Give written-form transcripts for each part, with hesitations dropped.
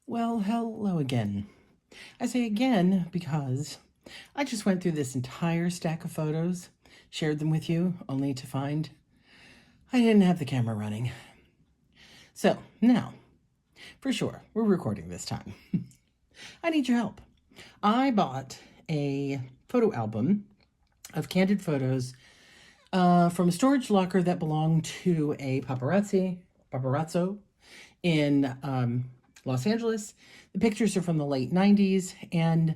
Well, hello again. I say again because I just went through this entire stack of photos, shared them with you, only to find I didn't have the camera running. So now, for sure, we're recording this time. I need your help. I bought a photo album of candid photos from a storage locker that belonged to a paparazzo in Los Angeles. The pictures are from the late 90s, and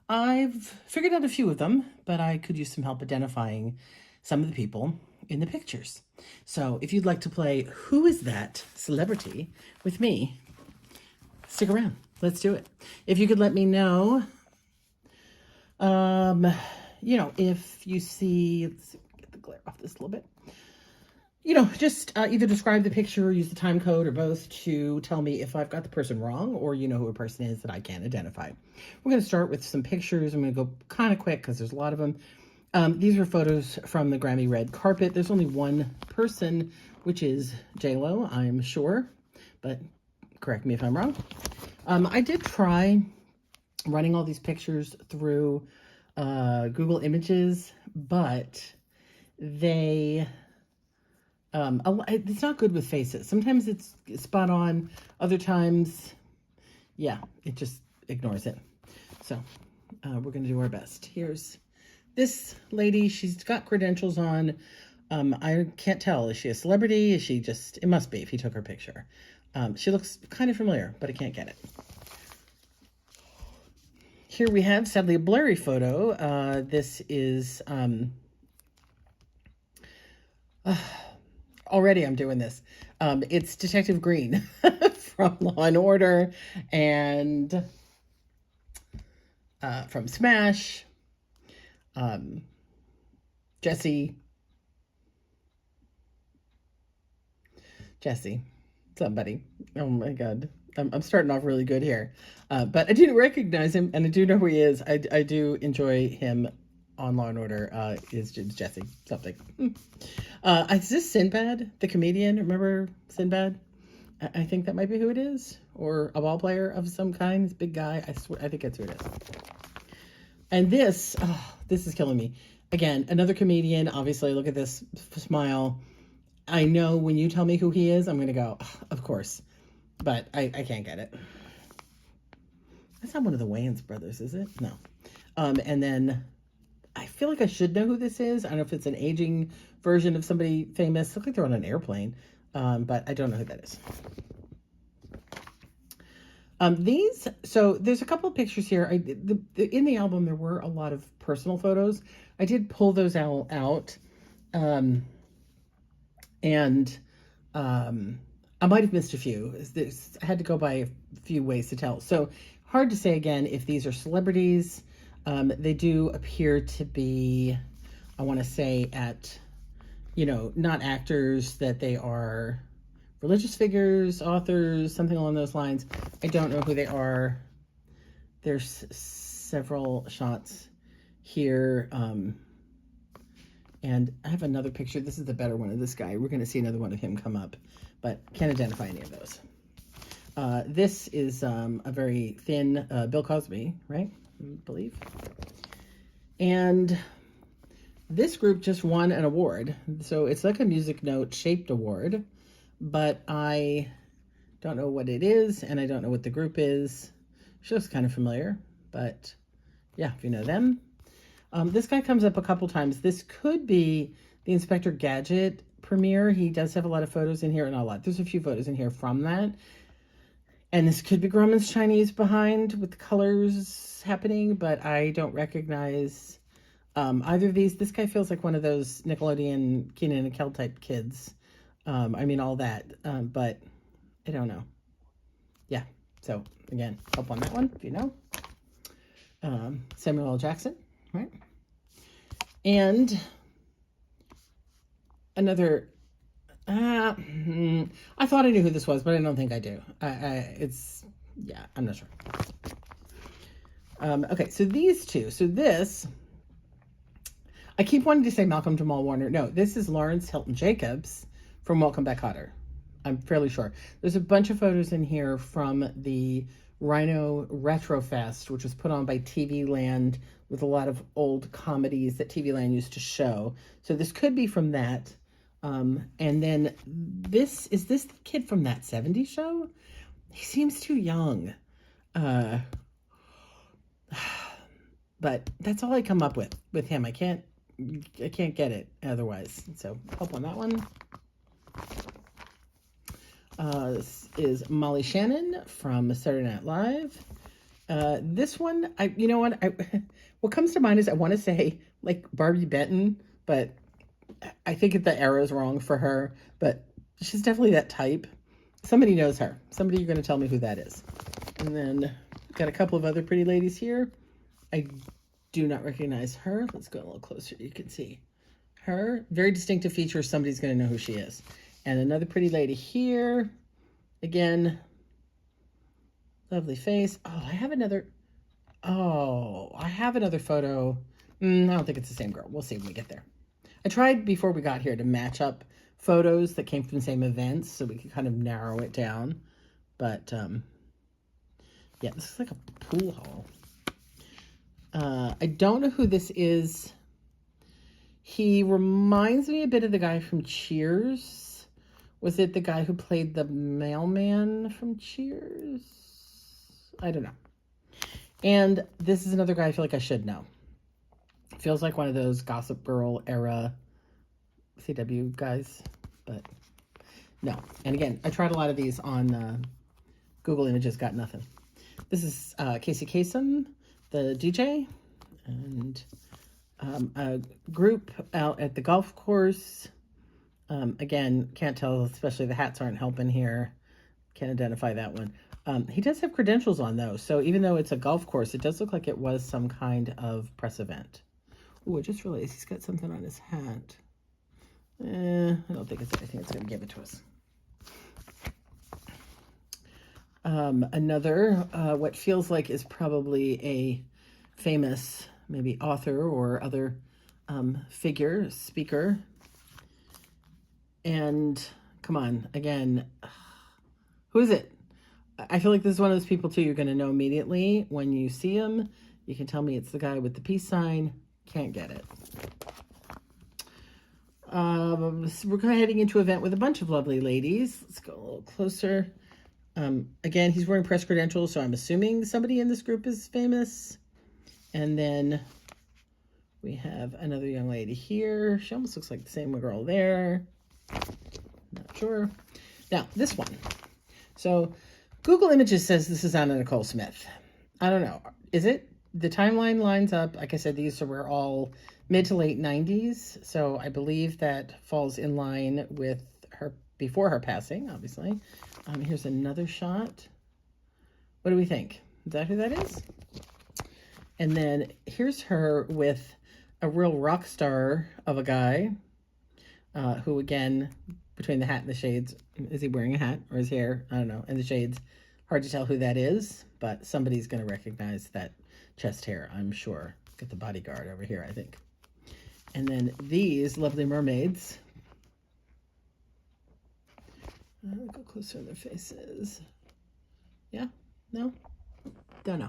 I've figured out a few of them, but I could use some help identifying some of the people in the pictures. So if you'd like to play Who Is That Celebrity with me, stick around. Let's do it. If you could let me know, if you see, let's see, get the glare off this a little bit. Just either describe the picture or use the time code or both to tell me if I've got the person wrong or you know who a person is that I can't identify. We're going to start with some pictures. I'm going to go kind of quick because there's a lot of them. These are photos from the Grammy red carpet. There's only one person, which is J-Lo, I'm sure, but correct me if I'm wrong. I did try running all these pictures through Google Images, but they... it's not good with faces. Sometimes it's spot on. Other times, yeah, it just ignores it. So we're going to do our best. Here's this lady. She's got credentials on. I can't tell. Is she a celebrity? Is she just... It must be if he took her picture. She looks kind of familiar, but I can't get it. Here we have, sadly, a blurry photo. This is... already I'm doing this. It's Detective Green from Law and Order and from Smash. Jesse, somebody. Oh my God. I'm starting off really good here. But I do recognize him and I do know who he is. I do enjoy him on Law and Order. Is Jesse something. Is this Sinbad, the comedian? Remember Sinbad? I think that might be who it is. Or a ball player of some kind. This big guy. I swear, I think that's who it is. And this is killing me. Again, another comedian. Obviously, look at this smile. I know when you tell me who he is, I'm going to go, of course. But I can't get it. That's not one of the Wayans brothers, is it? No. And then I feel like I should know who this is. I don't know if it's an aging version of somebody famous. Look like they're on an airplane. But I don't know who that is. So there's a couple of pictures here. In the album, there were a lot of personal photos. I did pull those out. I might have missed a few. I had to go by a few ways to tell. So hard to say again if these are celebrities. They do appear to be, I want to say not actors, that they are religious figures, authors, something along those lines. I don't know who they are. There's several shots here. And I have another picture. This is the better one of this guy. We're going to see another one of him come up, but can't identify any of those. This is a very thin Bill Cosby, right? I believe. And this group just won an award. So it's like a music note shaped award, but I don't know what it is, and I don't know what the group is. She looks kind of familiar, but yeah, if you know them. This guy comes up a couple times. This could be the Inspector Gadget premiere. He does have a lot of photos in here, not a lot. There's a few photos in here from that. And this could be Grumman's Chinese behind with the colors happening, but I don't recognize either of these. This guy feels like one of those Nickelodeon Kenan and Kel type kids. All that, but I don't know. Yeah, so again, help on that one if you know. Samuel L. Jackson, right? And another... I thought I knew who this was, but I don't think I do. I'm not sure. Okay, so these two. So this, I keep wanting to say Malcolm Jamal Warner. No, this is Lawrence Hilton Jacobs from Welcome Back, Kotter. I'm fairly sure. There's a bunch of photos in here from the Rhino Retro Fest, which was put on by TV Land with a lot of old comedies that TV Land used to show. So this could be from that. And then is this the kid from that 70s show? He seems too young. But that's all I come up with him. I can't get it otherwise. So help on that one. This is Molly Shannon from Saturday Night Live. This one, you know what? What comes to mind is I want to say like Barbie Benton, but I think the arrow is wrong for her. But she's definitely that type. Somebody knows her. Somebody, you're going to tell me who that is. And then got a couple of other pretty ladies here. I do not recognize her. Let's go a little closer. You can see her. Very distinctive feature. Somebody's going to know who she is. And another pretty lady here. Again, lovely face. Oh, I have another photo. I don't think it's the same girl. We'll see when we get there. I tried before we got here to match up photos that came from the same events so we could kind of narrow it down. But, yeah, this is like a pool hall. I don't know who this is. He reminds me a bit of the guy from Cheers. Was it the guy who played the mailman from Cheers? I don't know. And this is another guy I feel like I should know. Feels like one of those Gossip Girl era CW guys, but no. And again, I tried a lot of these on Google Images, got nothing. This is Casey Kasem, the DJ, and a group out at the golf course. Again, can't tell, especially the hats aren't helping here. Can't identify that one. He does have credentials on, though. So even though it's a golf course, it does look like it was some kind of press event. Oh, I just realized he's got something on his hat. I don't think it's anything that's going to give it to us. Another, what feels like is probably a famous, maybe author or other figure, speaker. And come on, again, who is it? I feel like this is one of those people too you're going to know immediately when you see him. You can tell me it's the guy with the peace sign. Can't get it. We're heading into an event with a bunch of lovely ladies. Let's go a little closer. Again, he's wearing press credentials, so I'm assuming somebody in this group is famous. And then we have another young lady here. She almost looks like the same girl there. Not sure. Now, this one. So, Google Images says this is Anna Nicole Smith. I don't know. Is it? The timeline lines up. Like I said, these were all mid to late 90s. So, I believe that falls in line with her before her passing, obviously. Here's another shot. What do we think? Is that who that is? And then here's her with a real rock star of a guy. Who, again, between the hat and the shades, is he wearing a hat or his hair? I don't know. And the shades, hard to tell who that is, but somebody's going to recognize that chest hair, I'm sure. Got the bodyguard over here, I think. And then these lovely mermaids. I'll go closer on their faces. Yeah? No? Don't know.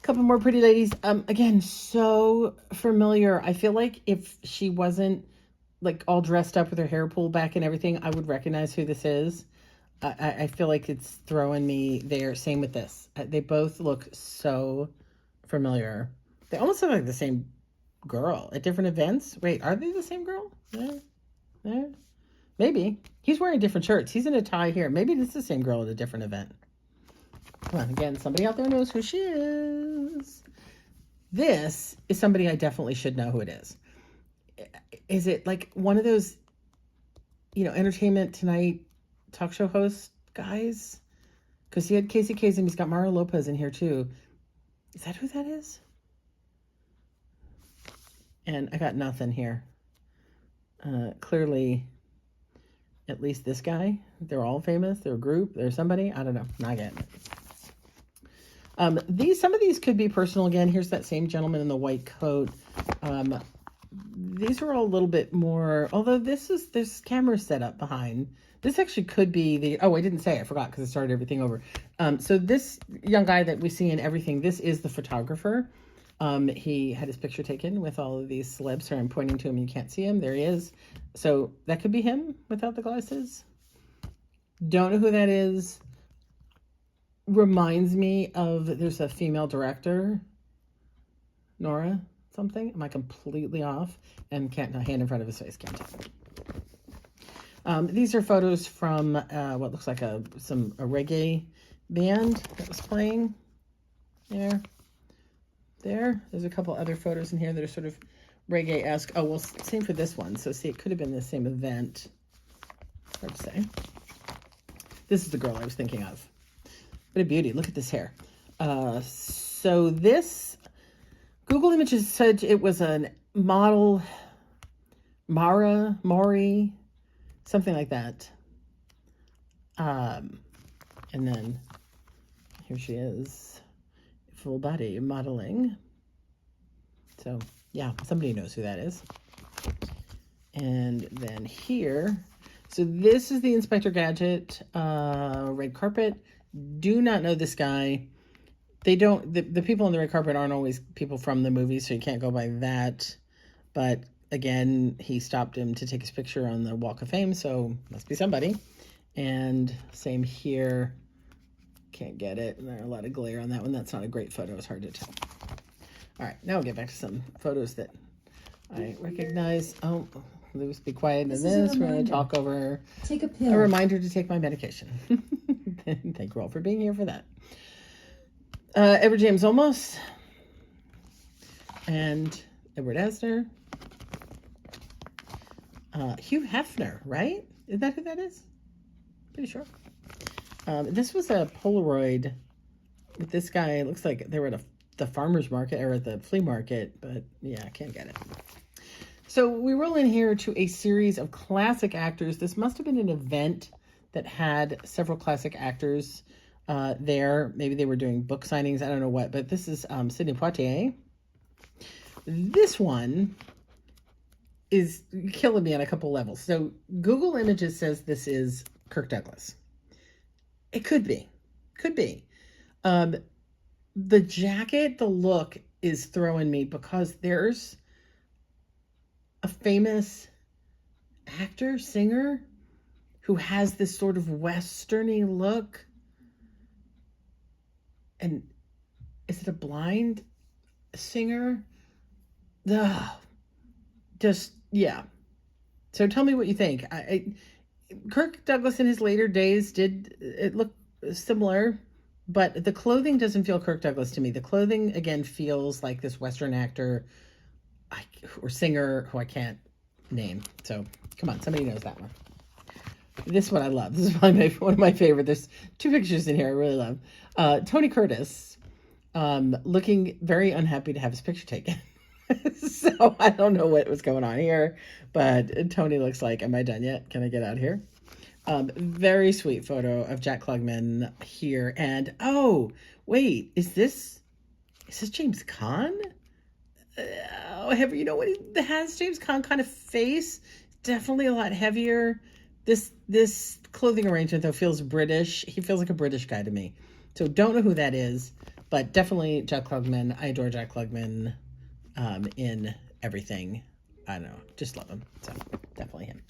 Couple more pretty ladies. Again, so familiar. I feel like if she wasn't like all dressed up with her hair pulled back and everything, I would recognize who this is. I feel like it's throwing me there. Same with this. They both look so familiar. They almost look like the same girl at different events. Wait, are they the same girl? There. Maybe. He's wearing different shirts. He's in a tie here. Maybe it's the same girl at a different event. Come on, again, somebody out there knows who she is. This is somebody I definitely should know who it is. Is it like one of those, Entertainment Tonight talk show host guys? Because he had Casey Kasem, he's got Mario Lopez in here too. Is that who that is? And I got nothing here. Clearly, at least this guy. They're all famous. They're a group. They're somebody. I don't know. Not getting it. Some of these could be personal again. Here's that same gentleman in the white coat. These are all a little bit more, although there's camera set up behind. This actually could be the, oh, I didn't say, I forgot because I started everything over. So this young guy that we see in everything, this is the photographer. He had his picture taken with all of these celebs. Sorry, I'm pointing to him. You can't see him. There he is. So that could be him without the glasses. Don't know who that is. Reminds me of, there's a female director, Nora something. Am I completely off? And can't, hand in front of his face, can't tell. These are photos from what looks like a reggae band that was playing. There's a couple other photos in here that are sort of reggae-esque. Oh, well, same for this one. So see, it could have been the same event. Hard to say. This is the girl I was thinking of. What a beauty. Look at this hair. So this, Google Images said it was a model, Maury, something like that. And then here she is, full body modeling. So yeah, somebody knows who that is. And then here, so this is the Inspector Gadget red carpet. Do not know this guy. They don't, the people on the red carpet aren't always people from the movie, so you can't go by that. But again, he stopped him to take his picture on the Walk of Fame, so must be somebody. And same here. Can't get it. And there's a lot of glare on that one. That's not a great photo. It's hard to tell. All right, now we'll get back to some photos that I recognize. Oh, let's be quiet in this. We're going to talk over. Take a pill. A reminder to take my medication. Thank you all for being here for that. Edward James Olmos and Edward Asner. Hugh Hefner, right? Is that who that is? Pretty sure. This was a Polaroid with this guy. It looks like they were at the farmer's market or at the flea market, but yeah, I can't get it. So we roll in here to a series of classic actors. This must have been an event that had several classic actors there. Maybe they were doing book signings. I don't know what, but this is Sidney Poitier. This one is killing me on a couple levels. So Google Images says this is Kirk Douglas. It could be. The jacket, the look is throwing me because there's a famous actor, singer, who has this sort of westerny look. And is it a blind singer? Just, yeah. So tell me what you think. Kirk Douglas in his later days it look similar, but the clothing doesn't feel Kirk Douglas to me. The clothing, again, feels like this Western actor or singer who I can't name. So come on, somebody knows that one. This one I love. This is probably one of my favorite. There's two pictures in here I really love. Tony Curtis looking very unhappy to have his picture taken. So I don't know what was going on here, but Tony looks like, am I done yet? Can I get out here? Very sweet photo of Jack Klugman here. And oh, wait, is this James Caan? You know what? He has James Caan kind of face. Definitely a lot heavier. This clothing arrangement, though, feels British. He feels like a British guy to me. So don't know who that is, but definitely Jack Klugman. I adore Jack Klugman in everything. I don't know. Just love him. So definitely him.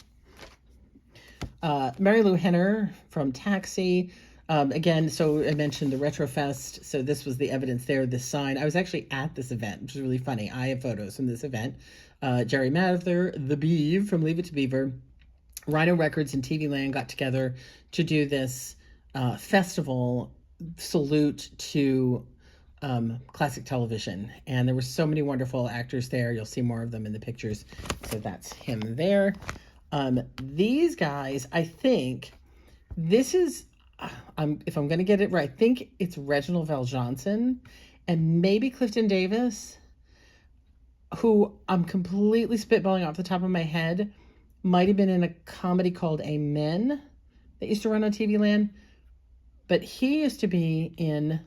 Mary Lou Henner from Taxi. Again, so I mentioned the Retrofest. So this was the evidence there, this sign. I was actually at this event, which is really funny. I have photos from this event. Jerry Mather, the Beav from Leave It to Beaver, Rhino Records and TV Land got together to do this festival salute to classic television. And there were so many wonderful actors there. You'll see more of them in the pictures. So that's him there. These guys, I think this is, if I'm going to get it right, I think it's Reginald VelJohnson and maybe Clifton Davis, who I'm completely spitballing off the top of my head, might have been in a comedy called Amen that used to run on TV Land. But he used to be in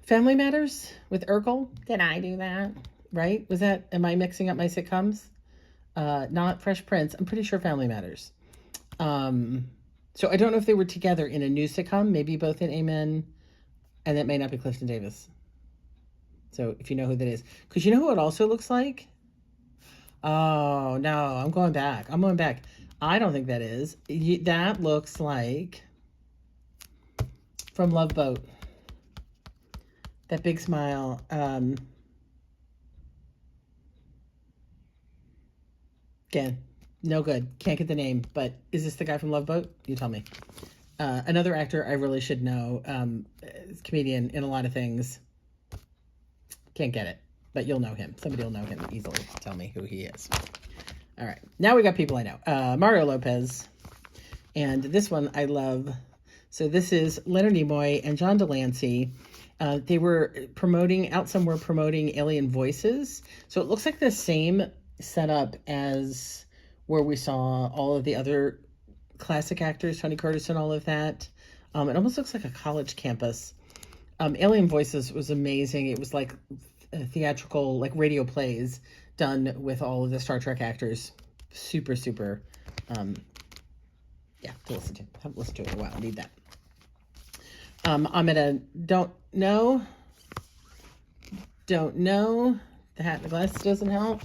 Family Matters with Urkel. Did I do that? Right? Am I mixing up my sitcoms? Not Fresh Prince. I'm pretty sure Family Matters. So I don't know if they were together in a new sitcom, maybe both in Amen, and that may not be Clifton Davis. So if you know who that is, because you know who it also looks like? Oh, no, I'm going back. I don't think that is. That looks like from Love Boat. That big smile. Again, no good. Can't get the name, but is this the guy from Love Boat? You tell me. Another actor I really should know. Comedian in a lot of things. Can't get it, but you'll know him. Somebody will know him easily. Tell me who he is. All right. Now we got people I know. Mario Lopez. And this one I love. So this is Leonard Nimoy and John Delancey. They were promoting Alien Voices. So it looks like the same setup as where we saw all of the other classic actors, Tony Curtis and all of that. It almost looks like a college campus. Alien Voices was amazing. It was like theatrical, like radio plays done with all of the Star Trek actors. Super, super, yeah, to listen to. I haven't listened to it in a while. I need that. I'm at a don't know. The hat and the glasses doesn't help.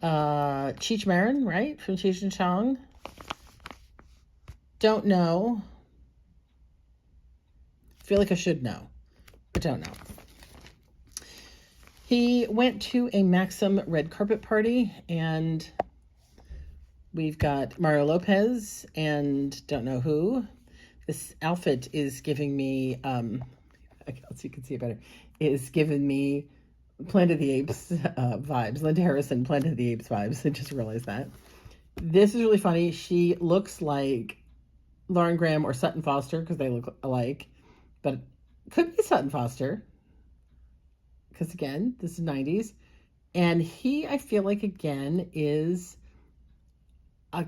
Cheech Marin, right? From Cheech and Chong. Don't know. Feel like I should know, but don't know. He went to a Maxim red carpet party, and we've got Mario Lopez and don't know who. This outfit is giving me, so you can see it better, is giving me Planet of the Apes vibes. Linda Harrison, Planet of the Apes vibes. I just realized that. This is really funny. She looks like Lauren Graham or Sutton Foster because they look alike, but could be Sutton Foster because, again, this is 90s. And he, I feel like, again, is a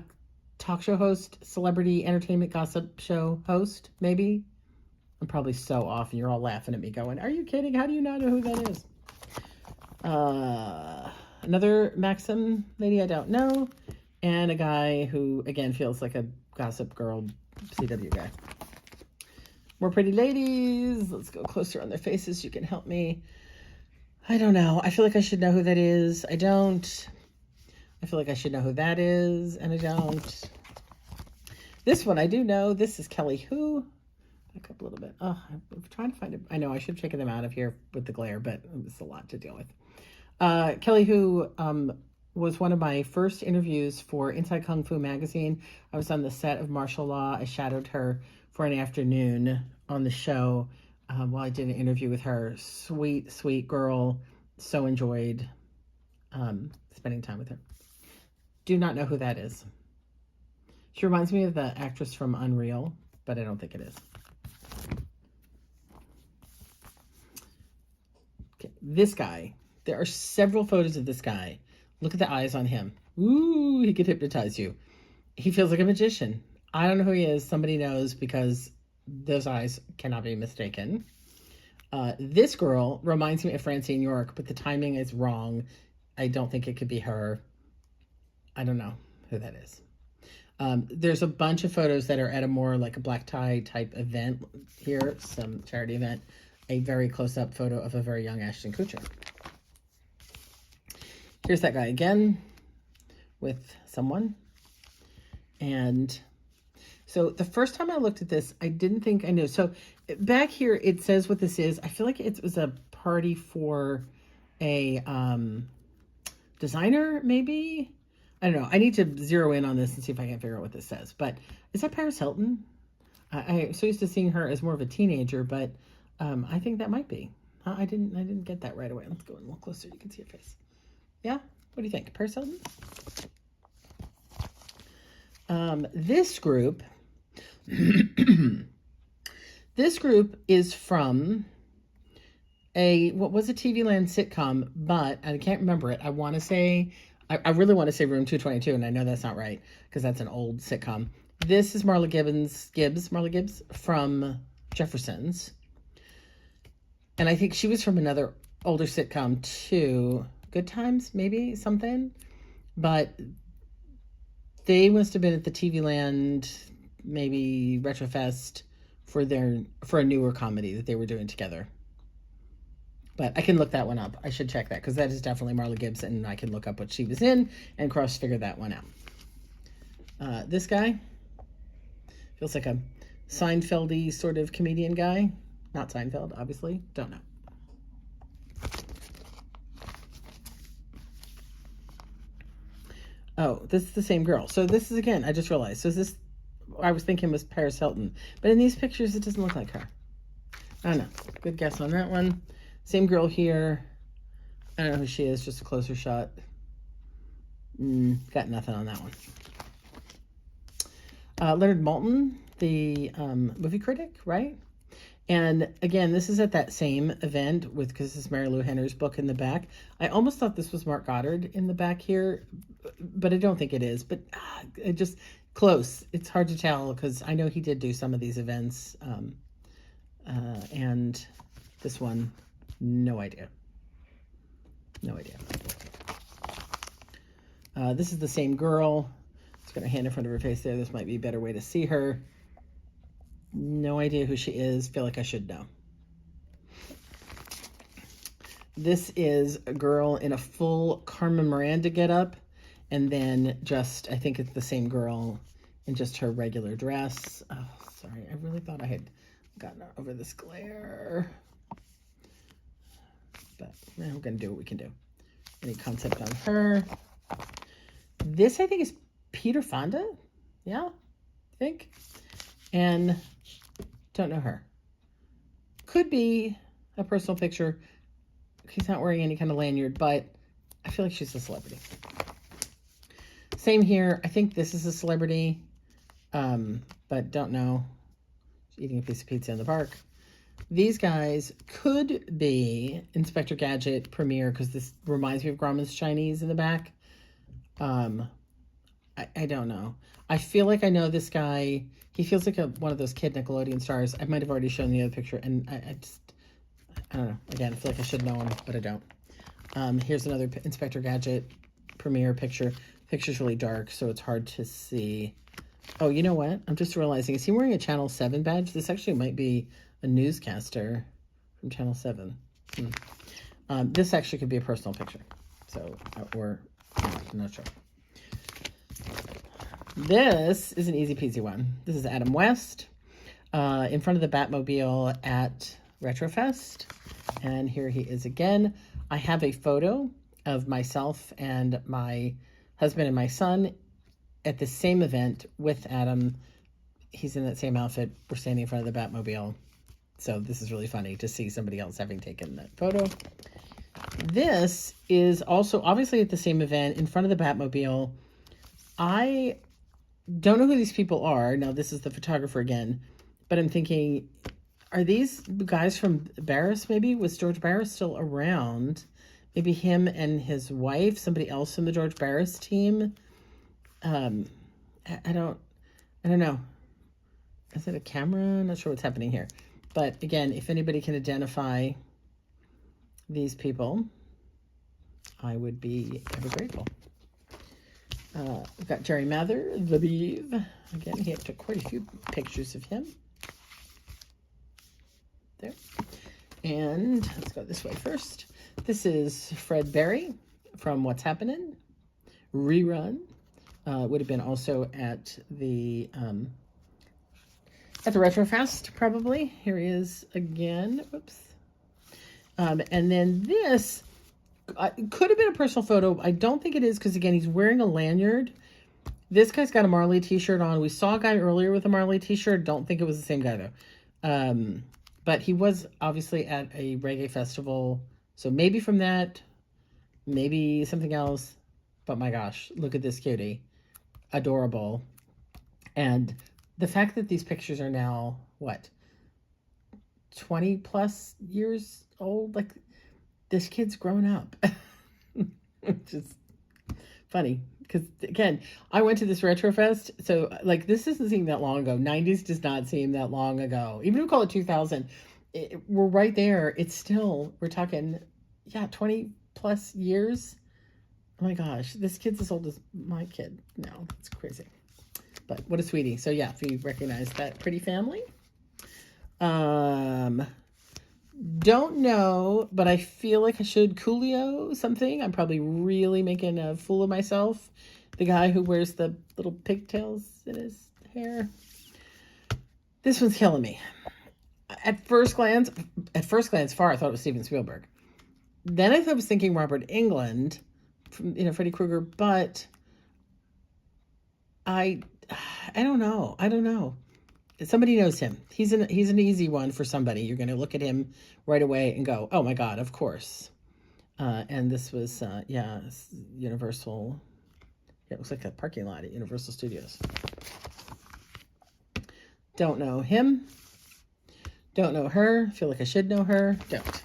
talk show host, celebrity entertainment gossip show host, maybe. I'm probably so off, and you're all laughing at me going, are you kidding? How do you not know who that is? Another Maxim lady I don't know, and a guy who, again, feels like a Gossip Girl CW guy. More pretty ladies. Let's go closer on their faces. You can help me. I don't know. I feel like I should know who that is. I don't. I feel like I should know who that is, and I don't. This one I do know. This is Kelly Hu. Back up a little bit. Oh, I'm trying to find it. I know I should have taken them out of here with the glare, but it's a lot to deal with. Kelly Hu was one of my first interviews for Inside Kung Fu magazine. I was on the set of Martial Law. I shadowed her for an afternoon on the show while I did an interview with her. Sweet, sweet girl. So enjoyed spending time with her. Do not know who that is. She reminds me of the actress from Unreal, but I don't think it is. Okay, this guy. There are several photos of this guy. Look at the eyes on him. Ooh, he could hypnotize you. He feels like a magician. I don't know who he is. Somebody knows because those eyes cannot be mistaken. This girl reminds me of Francine York, but the timing is wrong. I don't think it could be her. I don't know who that is. There's a bunch of photos that are at a more like a black tie type event here, some charity event. A very close-up photo of a very young Ashton Kutcher. Here's that guy again with someone. And so the first time I looked at this, I didn't think I knew. So back here, it says what this is. I feel like it was a party for a designer, maybe? I don't know. I need to zero in on this and see if I can figure out what this says. But is that Paris Hilton? I'm so used to seeing her as more of a teenager, but I think that might be. I didn't get that right away. Let's go a little closer. You can see her face. Yeah? What do you think? Paris Hilton? This group is from what was a TV Land sitcom, but I can't remember it. I want to say, I really want to say Room 222, and I know that's not right because that's an old sitcom. This is Marla Gibbs from Jeffersons. And I think she was from another older sitcom too. Good Times, maybe something. But they must have been at the TV Land, maybe Retrofest, for a newer comedy that they were doing together. But I can look that one up. I should check that because that is definitely Marla Gibbs, and I can look up what she was in and cross-figure that one out. This guy feels like a Seinfeld-y sort of comedian guy. Not Seinfeld, obviously. Don't know. Oh, this is the same girl. So this is, again, I just realized. So this, I was thinking was Paris Hilton. But in these pictures, it doesn't look like her. I don't know. Good guess on that one. Same girl here. I don't know who she is. Just a closer shot. Got nothing on that one. Leonard Maltin, the movie critic, right? And again, this is at that same event because this is Mary Lou Henner's book in the back. I almost thought this was Mark Goddard in the back here, but I don't think it is. But it just close. It's hard to tell because I know he did do some of these events. And this one, no idea. No idea. This is the same girl. She's got her hand in front of her face there. This might be a better way to see her. No idea who she is. Feel like I should know. This is a girl in a full Carmen Miranda getup, and then just, I think it's the same girl in just her regular dress. Oh, sorry. I really thought I had gotten over this glare. But we're going to do what we can do. Any concept on her? This, I think, is Peter Fonda. Yeah, I think. And don't know her. Could be a personal picture. He's not wearing any kind of lanyard, but I feel like she's a celebrity. Same here. I think this is a celebrity, but don't know. She's eating a piece of pizza in the park. These guys could be Inspector Gadget Premiere because this reminds me of Grauman's Chinese in the back. I don't know. I feel like I know this guy. He feels like one of those kid Nickelodeon stars. I might have already shown the other picture, and I don't know. Again, I feel like I should know him, but I don't. Here's another Inspector Gadget Premiere picture. Picture's really dark, so it's hard to see. Oh, you know what? I'm just realizing, is he wearing a Channel 7 badge? This actually might be a newscaster from Channel 7. This actually could be a personal picture. So, or I'm not sure. This is an easy peasy one. This is Adam West in front of the Batmobile at Retrofest. And here he is again. I have a photo of myself and my husband and my son at the same event with Adam. He's in that same outfit. We're standing in front of the Batmobile. So this is really funny to see somebody else having taken that photo. This is also obviously at the same event in front of the Batmobile. I don't know who these people are. Now, this is the photographer again, but I'm thinking, are these guys from Barris maybe? Was George Barris still around? Maybe him and his wife, somebody else from the George Barris team. I don't know. Is it a camera? I'm not sure what's happening here. But again, if anybody can identify these people, I would be ever grateful. We've got Jerry Mather, the Beeve. Again, he took quite a few pictures of him. There. And let's go this way first. This is Fred Berry from What's Happening. Rerun. Would have been also at the Retrofest, probably. Here he is again. Whoops. And then this could have been a personal photo. I don't think it is because, again, he's wearing a lanyard. This guy's got a Marley t-shirt on. We saw a guy earlier with a Marley t-shirt. Don't think it was the same guy, though. But he was obviously at a reggae festival. So maybe from that, maybe something else. But my gosh, look at this cutie. Adorable. And the fact that these pictures are now, what, 20 plus years old? Like, this kid's grown up. Which is funny. Because, again, I went to this Retrofest. So, like, this doesn't seem that long ago. 90s does not seem that long ago. Even if we call it 2000, we're right there. It's still, we're talking, 20 plus years. Oh my gosh, this kid's as old as my kid now. It's crazy. But what a sweetie. So yeah, if you recognize that pretty family. Don't know, but I feel like I should Coolio something. I'm probably really making a fool of myself. The guy who wears the little pigtails in his hair. This one's killing me. At first glance, far I thought it was Steven Spielberg. Then I was thinking Robert Englund from Freddy Krueger, but I don't know. Somebody knows him. He's an easy one for somebody. You're going to look at him right away and go, "Oh my God, of course." And this was Universal. Yeah, it looks like a parking lot at Universal Studios. Don't know him. Don't know her. Feel like I should know her. Don't.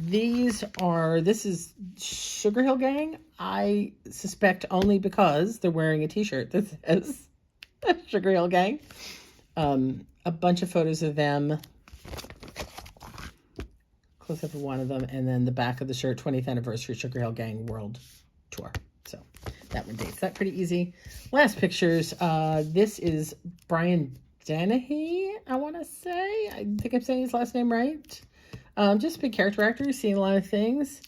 This is Sugar Hill Gang. I suspect only because they're wearing a t-shirt that says Sugar Hill Gang. A bunch of photos of them. Close up of one of them. And then the back of the shirt, 20th anniversary Sugar Hill Gang World Tour. So that one dates that pretty easy. Last pictures. This is Brian Dennehy, I want to say. I think I'm saying his last name right. Just a big character actor, seeing a lot of things.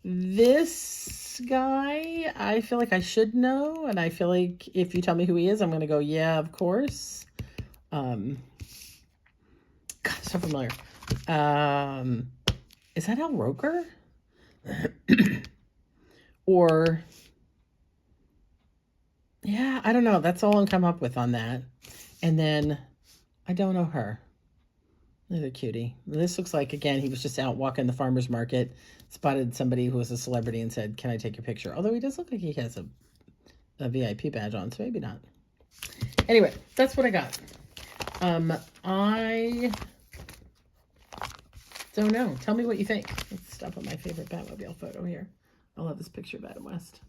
This guy, I feel like I should know, and I feel like if you tell me who he is, I'm going to go, yeah, of course. God, so familiar. Is that Al Roker? Or, yeah, I don't know. That's all I'm come up with on that. And then, I don't know her. Another cutie. This looks like, again, he was just out walking the farmer's market, spotted somebody who was a celebrity and said, "Can I take your picture?" Although he does look like he has a VIP badge on, so maybe not. Anyway, that's what I got. I don't know. Tell me what you think. Let's stop at my favorite Batmobile photo here. I love this picture of Adam West.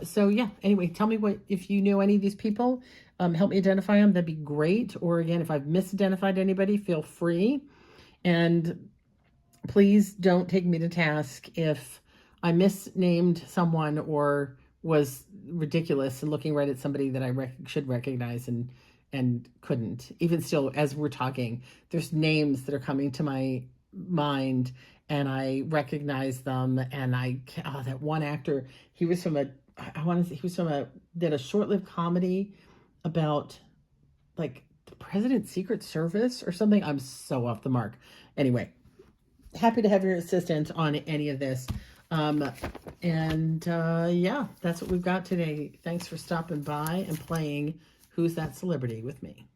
So yeah, anyway, tell me if you know any of these people, help me identify them. That'd be great. Or again, if I've misidentified anybody, feel free. And please don't take me to task if I misnamed someone or was ridiculous and looking right at somebody that I should recognize and couldn't. Even still, as we're talking, there's names that are coming to my mind and I recognize them. And that one actor, he was from did a short-lived comedy about like the President's Secret Service or something. I'm so off the mark. Anyway, happy to have your assistance on any of this. Yeah, that's what we've got today. Thanks for stopping by and playing Who's That Celebrity with me.